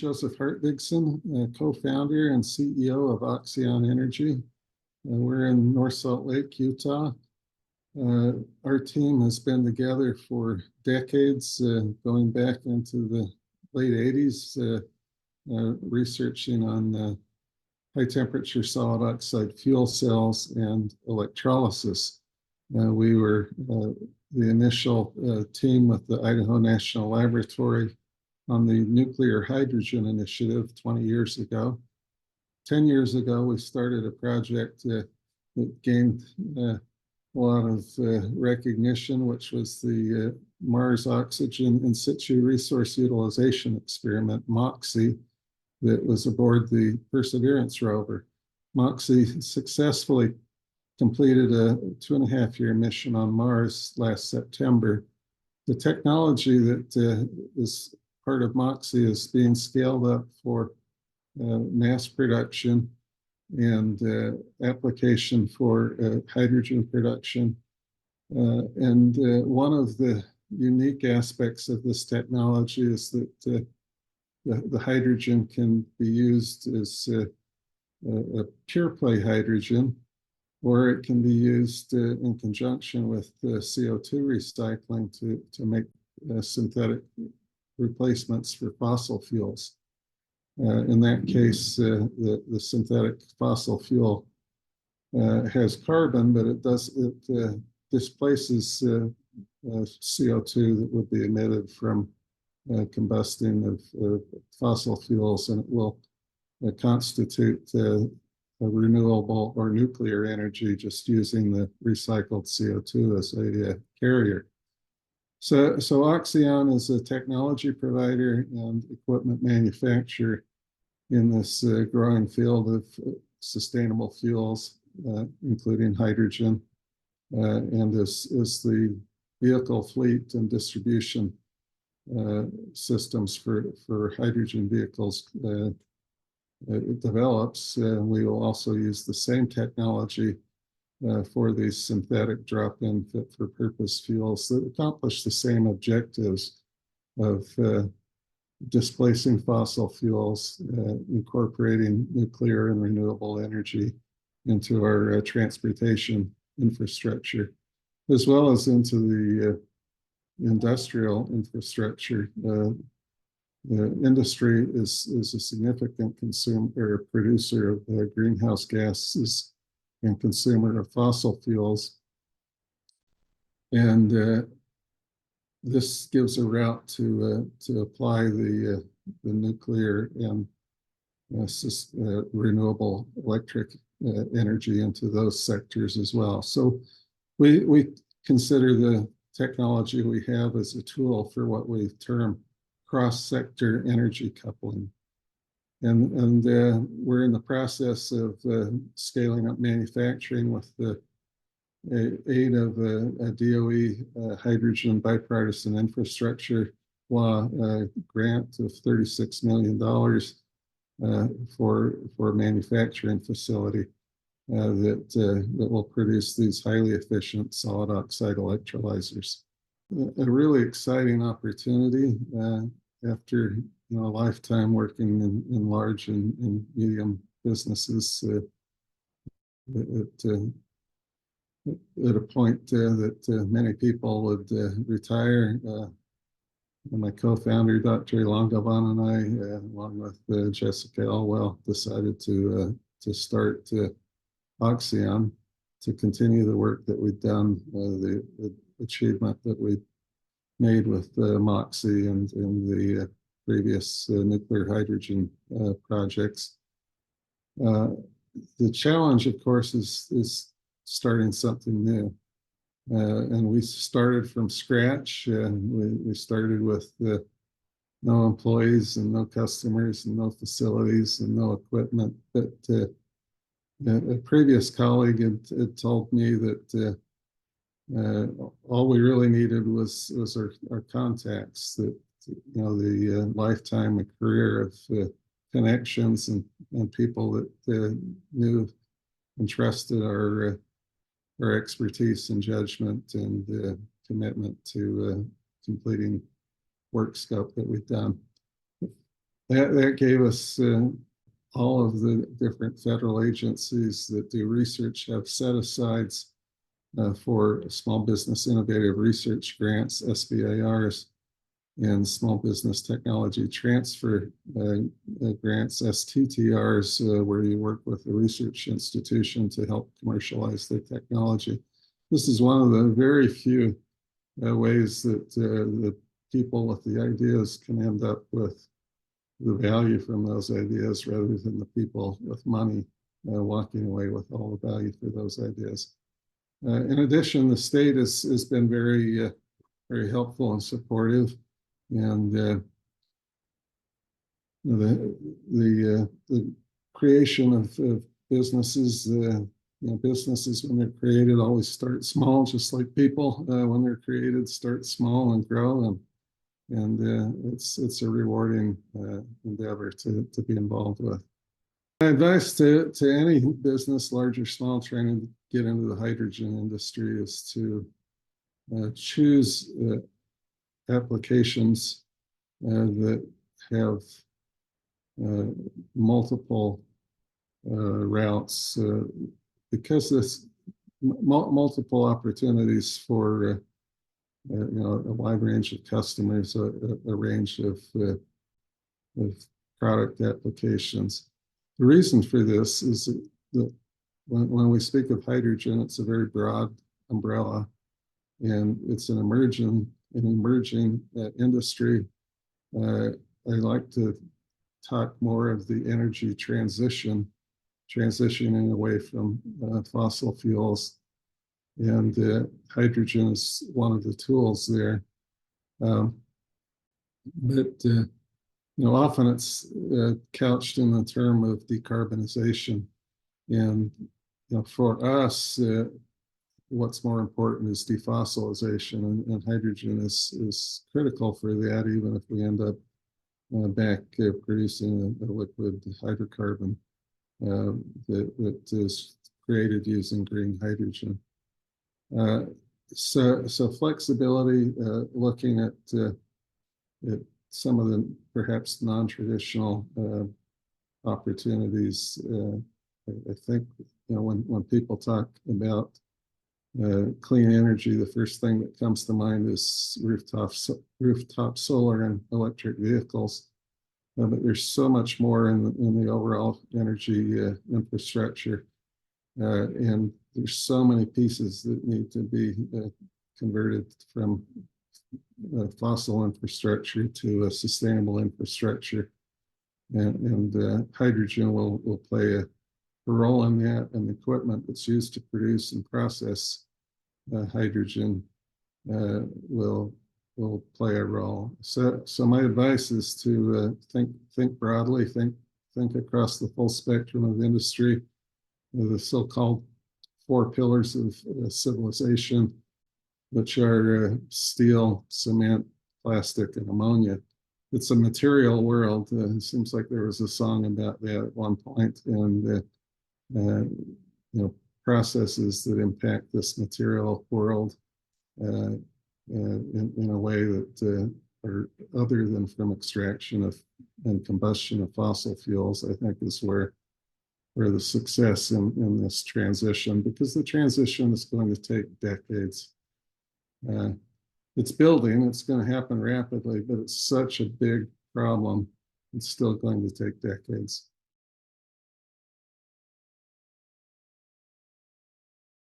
Joseph Hartvigsen, co-founder and CEO of OxEon Energy. We're in North Salt Lake, Utah. Our team has been together for decades, going back into the late 80s, researching on high temperature solid oxide fuel cells and electrolysis. We were the initial team with the Idaho National Laboratory on the nuclear hydrogen initiative 20 years ago. 10 years ago, we started a project that gained a lot of recognition, which was the Mars Oxygen In-Situ Resource Utilization Experiment, MOXIE, that was aboard the Perseverance Rover. MOXIE successfully completed a 2.5-year mission on Mars last September. The technology that is part of MOXIE is being scaled up for mass production and application for hydrogen production. And one of the unique aspects of this technology is that the hydrogen can be used as a pure play hydrogen, or it can be used in conjunction with CO2 recycling to make synthetic replacements for fossil fuels. In that case, the synthetic fossil fuel has carbon, but it displaces CO2 that would be emitted from combusting of fossil fuels, and it will constitute a renewable or nuclear energy just using the recycled CO2 as a carrier. So OxEon is a technology provider and equipment manufacturer in this growing field of sustainable fuels, including hydrogen, and is the vehicle fleet and distribution systems for hydrogen vehicles it develops. We will also use the same technology for these synthetic drop-in fit-for-purpose fuels that accomplish the same objectives of displacing fossil fuels, incorporating nuclear and renewable energy into our transportation infrastructure, as well as into the industrial infrastructure. The industry is a significant consumer or producer of greenhouse gases and consumer of fossil fuels. And this gives a route to apply the nuclear and renewable electric energy into those sectors as well. So we consider the technology we have as a tool for what we term cross-sector energy coupling. And we're in the process of scaling up manufacturing with the aid of a DOE hydrogen bipartisan infrastructure law grant of $36 million for a manufacturing facility that will produce these highly efficient solid oxide electrolyzers. A really exciting opportunity after a lifetime working in large and medium businesses at a point that many people would retire. My co-founder, Dr. Longavan, and I, along with Jessica Elwell, decided to start OxEon to continue the work that we've done, the achievement that we made with MOXIE and the previous nuclear hydrogen projects. The challenge, of course, is starting something new. And we started from scratch. We started with no employees and no customers and no facilities and no equipment. But a previous colleague had told me that all we really needed was our contacts, that the lifetime and career of connections and people that knew and trusted our expertise and judgment and commitment to completing work scope that we've done. that gave us all of the different federal agencies that do research have set-asides for small business innovative research grants, SBIRs, and small business technology transfer grants, STTRs, where you work with a research institution to help commercialize their technology. This is one of the very few ways that the people with the ideas can end up with the value from those ideas rather than the people with money walking away with all the value for those ideas. In addition, the state has been very, very helpful and supportive, and the creation of businesses. Businesses, when they're created, always start small, just like people. When they're created, start small and grow, and it's a rewarding endeavor to be involved with. My advice to any business, large or small, trying to get into the hydrogen industry is to choose applications that have multiple routes, because there's multiple opportunities for a wide range of customers, a range of product applications. The reason for this is that when we speak of hydrogen, it's a very broad umbrella, and it's an emerging industry. I like to talk more of the energy transitioning away from fossil fuels, and hydrogen is one of the tools there. But often it's couched in the term of decarbonization, and for us, what's more important is defossilization, and hydrogen is critical for that, even if we end up back producing a liquid hydrocarbon that is created using green hydrogen. So flexibility, looking at some of the perhaps non-traditional opportunities. I think when people talk about clean energy, the first thing that comes to mind is rooftop solar and electric vehicles. But there's so much more in the overall energy infrastructure, and there's so many pieces that need to be converted from fossil infrastructure to a sustainable infrastructure, and hydrogen will play a role in that, and the equipment that's used to produce and process hydrogen will play a role. So my advice is to think broadly, think across the full spectrum of industry, the so-called 4 pillars of civilization, which are steel, cement, plastic, and ammonia. It's a material world. It seems like there was a song about that at one point, and processes that impact this material world in a way that are other than from extraction and combustion of fossil fuels, I think is where the success in this transition, because the transition is going to take decades. It's building, it's going to happen rapidly, but it's such a big problem, it's still going to take decades.